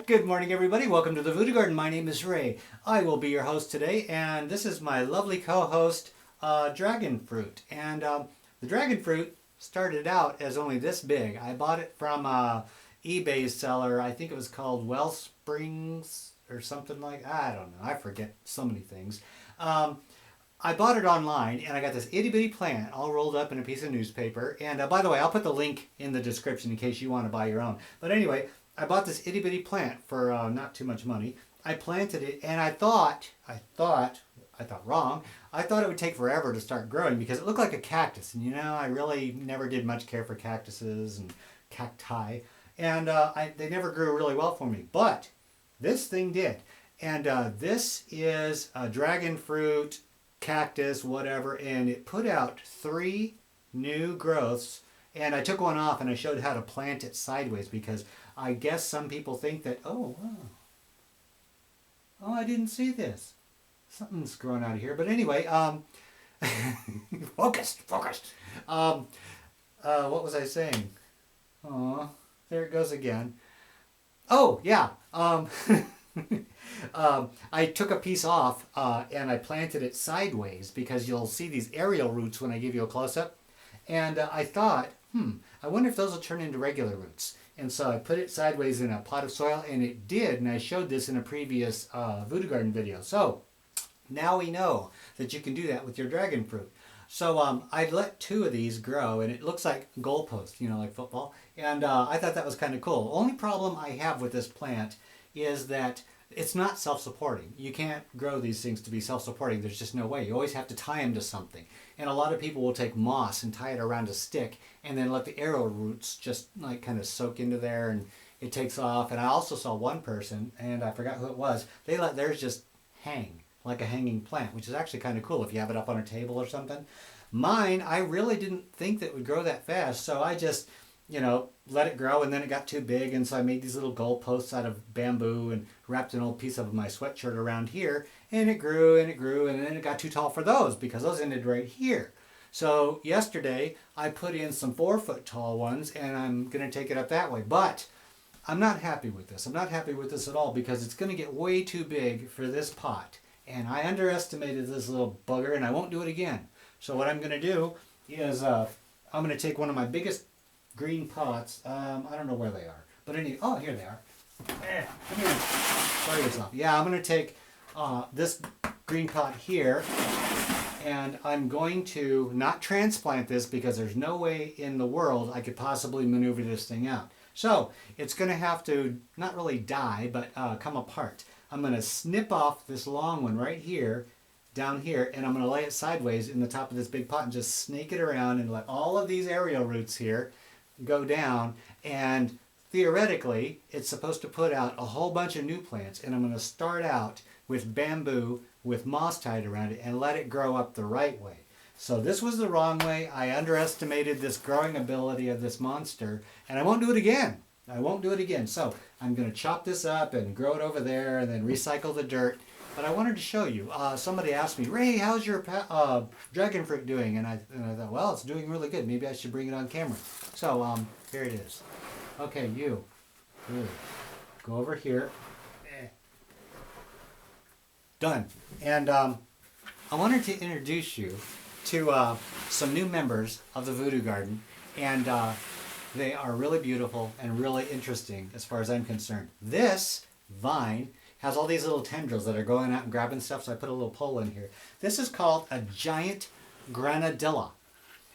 Good morning, everybody. Welcome to the Voodoo Garden. My name is Ray. I will be your host today, and this is my lovely co-host, Dragon Fruit. And the Dragon Fruit started out as only this big. I bought it from eBay's seller. I think it was called Wellsprings or something like that. I don't know. I forget so many things. I bought it online, and I got this itty-bitty plant all rolled up in a piece of newspaper. And by the way, I'll put the link in the description in case you want to buy your own. But anyway, I bought this itty-bitty plant for not too much money. I planted it, and I thought wrong. I thought it would take forever to start growing because it looked like a cactus. And you know, I really never did much care for cactuses and cacti. And they never grew really well for me. But this thing did. And this is a dragon fruit, cactus, whatever. And it put out 3 new growths. And I took one off and I showed how to plant it sideways because I guess some people think that, oh, wow. Oh, I didn't see this. Something's growing out of here. But anyway, focused. What was I saying? Oh, there it goes again. Oh, yeah. I took a piece off and I planted it sideways because you'll see these aerial roots when I give you a close-up. And I thought, I wonder if those will turn into regular roots. And so I put it sideways in a pot of soil, and it did, and I showed this in a previous Voodoo Garden video. So now we know that you can do that with your dragon fruit. So I let 2 of these grow, and it looks like goalposts, you know, like football. And I thought that was kind of cool. The only problem I have with this plant is that it's not self-supporting. You can't grow these things to be self-supporting. There's just no way. You always have to tie them to something. And a lot of people will take moss and tie it around a stick and then let the arrow roots just like kind of soak into there and it takes off. And I also saw one person, and I forgot who it was, they let theirs just hang like a hanging plant, which is actually kind of cool if you have it up on a table or something. Mine, I really didn't think that it would grow that fast, so I just, you know, let it grow, and then it got too big, and so I made these little goalposts out of bamboo and wrapped an old piece of my sweatshirt around here, and it grew, and then it got too tall for those because those ended right here. So yesterday, I put in some 4-foot tall ones, and I'm going to take it up that way. But I'm not happy with this. I'm not happy with this at all because it's going to get way too big for this pot. And I underestimated this little bugger, and I won't do it again. So what I'm going to do is I'm going to take one of my biggest green pots. I don't know where they are. But anyway, oh, here they are. Come here. Sorry, it's off. Yeah, I'm going to take this green pot here, and I'm going to not transplant this because there's no way in the world I could possibly maneuver this thing out. So it's going to have to not really die, but come apart. I'm going to snip off this long one right here, down here, and I'm going to lay it sideways in the top of this big pot and just snake it around and let all of these aerial roots here go down. And theoretically, it's supposed to put out a whole bunch of new plants, and I'm going to start out with bamboo with moss tied around it and let it grow up the right way. So this was the wrong way. I underestimated this growing ability of this monster, and I won't do it again. I won't do it again. So I'm going to chop this up and grow it over there and then recycle the dirt. But I wanted to show you. Somebody asked me, Ray, how's your dragon fruit doing? And I thought, well, it's doing really good. Maybe I should bring it on camera. So here it is. Okay, you. Go over here. Done. And I wanted to introduce you to some new members of the Voodoo Garden. And they are really beautiful and really interesting as far as I'm concerned. This vine has all these little tendrils that are going out and grabbing stuff, so I put a little pole in here. This is called a giant Granadilla.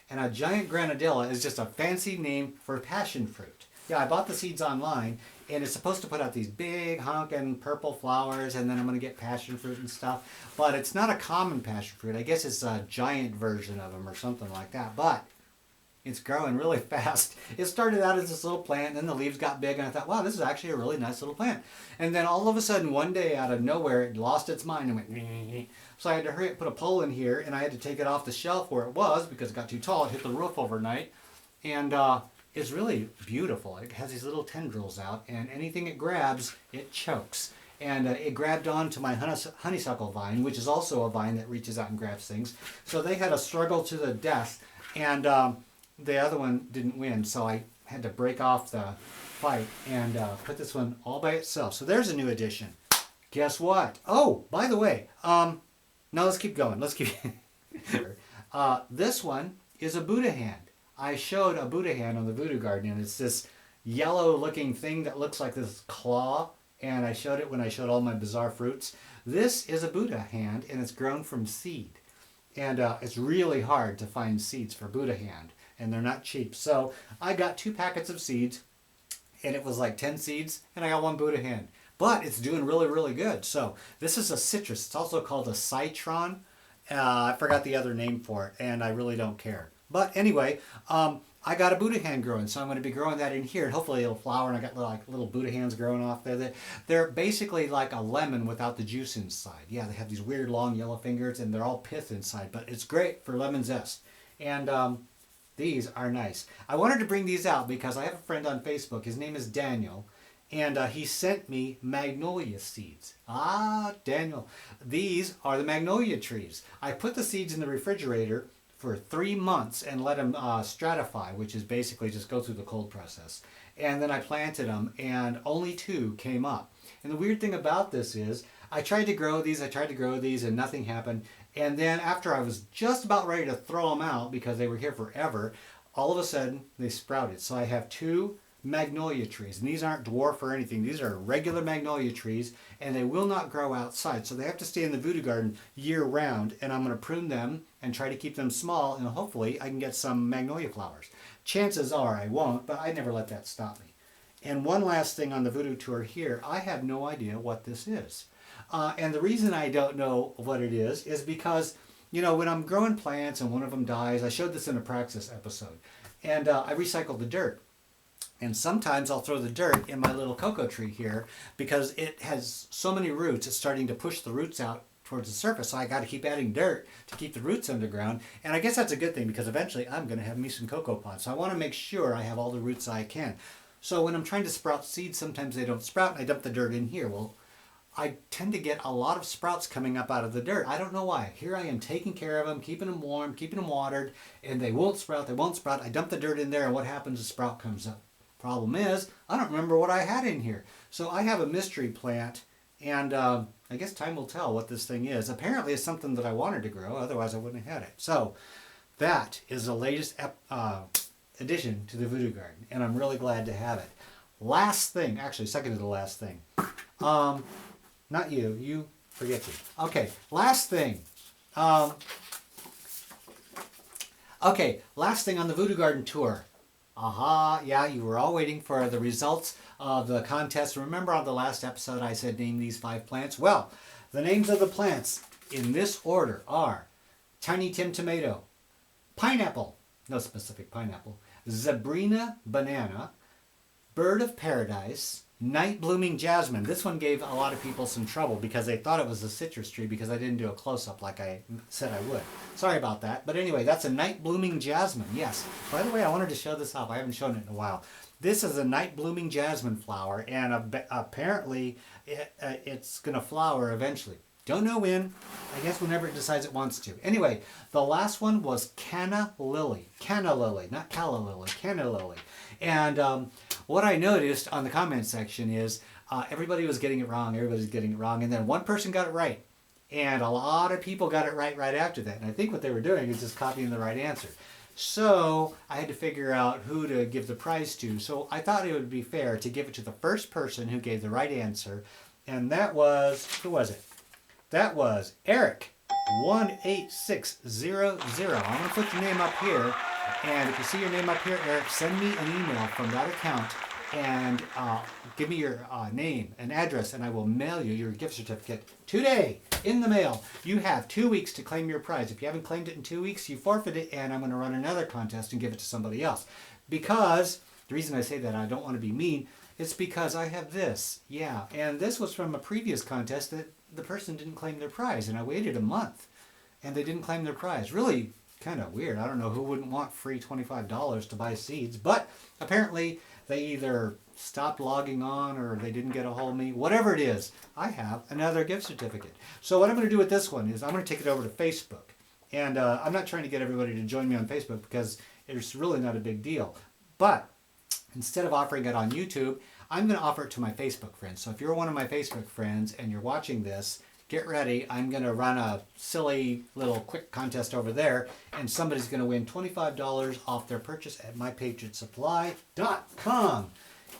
And a giant Granadilla is just a fancy name for passion fruit. Yeah, I bought the seeds online, and it's supposed to put out these big honking purple flowers, and then I'm going to get passion fruit and stuff. But it's not a common passion fruit. I guess it's a giant version of them or something like that. But it's growing really fast. It started out as this little plant, and then the leaves got big, and I thought, wow, this is actually a really nice little plant. And then all of a sudden, one day out of nowhere, it lost its mind and went, so I had to hurry up, put a pole in here, and I had to take it off the shelf where it was because it got too tall. It hit the roof overnight. And it's really beautiful. It has these little tendrils out, and anything it grabs, it chokes. And it grabbed onto my honeysuckle vine, which is also a vine that reaches out and grabs things. So they had a struggle to the death, and the other one didn't win, so I had to break off the fight and put this one all by itself. So there's a new addition. Guess what? Oh, by the way, now let's keep going. Let's keep. This one is a Buddha hand. I showed a Buddha hand on the Voodoo Garden, and it's this yellow-looking thing that looks like this claw. And I showed it when I showed all my bizarre fruits. This is a Buddha hand, and it's grown from seed. And it's really hard to find seeds for Buddha hand, and they're not cheap. So I got 2 packets of seeds, and it was like 10 seeds, and I got 1 Buddha hand. But it's doing really, really good. So this is a citrus. It's also called a citron. I forgot the other name for it, and I really don't care. But anyway, I got a Buddha hand growing, so I'm going to be growing that in here, and hopefully it'll flower, and I got little Buddha hands growing off there. They're basically like a lemon without the juice inside. Yeah, they have these weird long yellow fingers, and they're all pith inside, but it's great for lemon zest. And these are nice. I wanted to bring these out because I have a friend on Facebook. His name is Daniel, and he sent me magnolia seeds. Ah, Daniel. These are the magnolia trees. I put the seeds in the refrigerator for 3 months and let them stratify, which is basically just go through the cold process. And then I planted them, and only 2 came up. And the weird thing about this is I tried to grow these, and nothing happened. And then after I was just about ready to throw them out because they were here forever, all of a sudden they sprouted. So I have 2 magnolia trees, and these aren't dwarf or anything. These are regular magnolia trees, and they will not grow outside, so they have to stay in the Voodoo Garden year round. And I'm going to prune them and try to keep them small, and hopefully I can get some magnolia flowers. Chances are I won't, but I never let that stop me. And one last thing on the Voodoo tour here, I have no idea what this is, and the reason I don't know what it is because, you know, when I'm growing plants and one of them dies, I showed this in a Praxis episode, and I recycle the dirt. And sometimes I'll throw the dirt in my little cocoa tree here because it has so many roots, it's starting to push the roots out towards the surface. So I got to keep adding dirt to keep the roots underground. And I guess that's a good thing because eventually I'm going to have me some cocoa pods. So I want to make sure I have all the roots I can. So when I'm trying to sprout seeds, sometimes they don't sprout, and I dump the dirt in here. Well, I tend to get a lot of sprouts coming up out of the dirt. I don't know why. Here I am taking care of them, keeping them warm, keeping them watered, and they won't sprout, they won't sprout. I dump the dirt in there, and what happens? A sprout comes up. Problem is, I don't remember what I had in here. So I have a mystery plant, and I guess time will tell what this thing is. Apparently it's something that I wanted to grow, otherwise I wouldn't have had it. So that is the latest addition to the Voodoo Garden, and I'm really glad to have it. Last thing, actually second to the last thing. Not you, you forget you. Okay, last thing. Okay, last thing on the Voodoo Garden tour. Aha, yeah, you were all waiting for the results of the contest. Remember on the last episode I said name these 5 plants? Well, the names of the plants in this order are Tiny Tim Tomato, Pineapple, no specific pineapple, Zebrina Banana, Bird of Paradise, Night Blooming Jasmine. This one gave a lot of people some trouble because they thought it was a citrus tree because I didn't do a close-up like I said I would. Sorry about that. But anyway, that's a Night Blooming Jasmine. Yes. By the way, I wanted to show this off. I haven't shown it in a while. This is a Night Blooming Jasmine flower, and apparently it's going to flower eventually. Don't know when. I guess whenever it decides it wants to. Anyway, the last one was Canna Lily. Canna Lily, not Calla Lily. Canna Lily. And what I noticed on the comment section is everybody was getting it wrong. Everybody's getting it wrong. And then one person got it right. And a lot of people got it right after that. And I think what they were doing is just copying the right answer. So I had to figure out who to give the prize to. So I thought it would be fair to give it to the first person who gave the right answer. And that was, who was it? That was Eric 18600. I'm going to put your name up here. And if you see your name up here, Eric, send me an email from that account and give me your name and address, and I will mail you your gift certificate today in the mail. You have 2 weeks to claim your prize. If you haven't claimed it in 2 weeks, you forfeit it, and I'm going to run another contest and give it to somebody else. Because, the reason I say that, I don't want to be mean, it's because I have this. Yeah, and this was from a previous contest that the person didn't claim their prize, and I waited a month, and they didn't claim their prize. Really kind of weird. I don't know who wouldn't want free $25 to buy seeds, but apparently they either stopped logging on or they didn't get a hold of me. Whatever it is, I have another gift certificate. So what I'm going to do with this one is I'm going to take it over to Facebook. And I'm not trying to get everybody to join me on Facebook because it's really not a big deal. But instead of offering it on YouTube, I'm going to offer it to my Facebook friends. So if you're one of my Facebook friends and you're watching this, get ready. I'm going to run a silly little quick contest over there, and somebody's going to win $25 off their purchase at mypatriotsupply.com.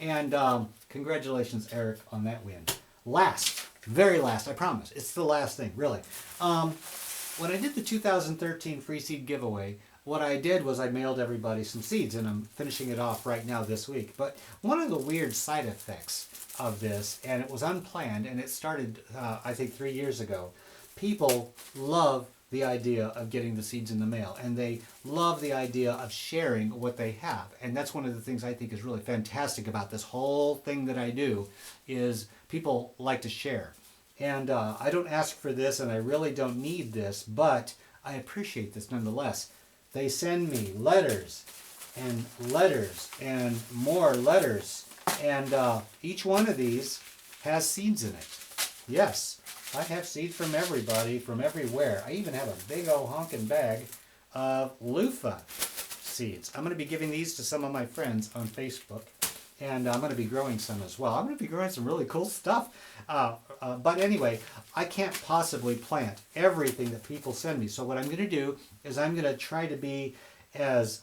And congratulations, Eric, on that win. Last, very last, I promise. It's the last thing, really. When I did the 2013 free seed giveaway, what I did was I mailed everybody some seeds, and I'm finishing it off right now this week. But one of the weird side effects of this, and it was unplanned, and it started, I think, 3 years ago, people love the idea of getting the seeds in the mail, and they love the idea of sharing what they have. And that's one of the things I think is really fantastic about this whole thing that I do, is people like to share. And I don't ask for this, and I really don't need this, but I appreciate this nonetheless. They send me letters and more letters, and each one of these has seeds in it. Yes, I have seeds from everybody, from everywhere. I even have a big old honking bag of loofah seeds. I'm going to be giving these to some of my friends on Facebook, and I'm going to be growing some as well. I'm going to be growing some really cool stuff. But anyway, I can't possibly plant everything that people send me. So what I'm going to do is I'm going to try to be as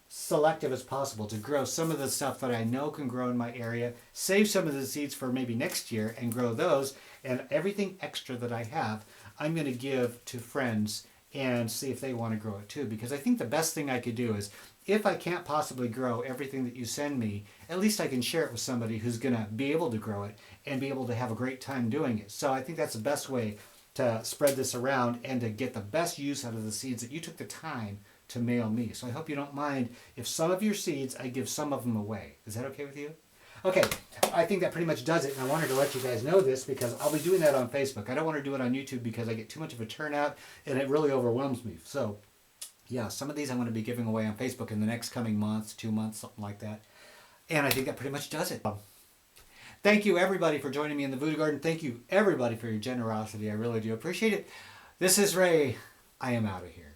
selective as possible to grow some of the stuff that I know can grow in my area, save some of the seeds for maybe next year and grow those, and everything extra that I have, I'm going to give to friends and see if they want to grow it too. Because I think the best thing I could do is, if I can't possibly grow everything that you send me, at least I can share it with somebody who's going to be able to grow it and be able to have a great time doing it. So I think that's the best way to spread this around and to get the best use out of the seeds that you took the time to mail me. So I hope you don't mind if some of your seeds, I give some of them away. Is that okay with you? Okay, I think that pretty much does it, and I wanted to let you guys know this because I'll be doing that on Facebook. I don't want to do it on YouTube because I get too much of a turnout and it really overwhelms me. So yeah, some of these I'm going to be giving away on Facebook in the next coming months, 2 months, something like that. And I think that pretty much does it. Thank you, everybody, for joining me in the Voodoo Garden. Thank you, everybody, for your generosity. I really do appreciate it. This is Ray. I am out of here.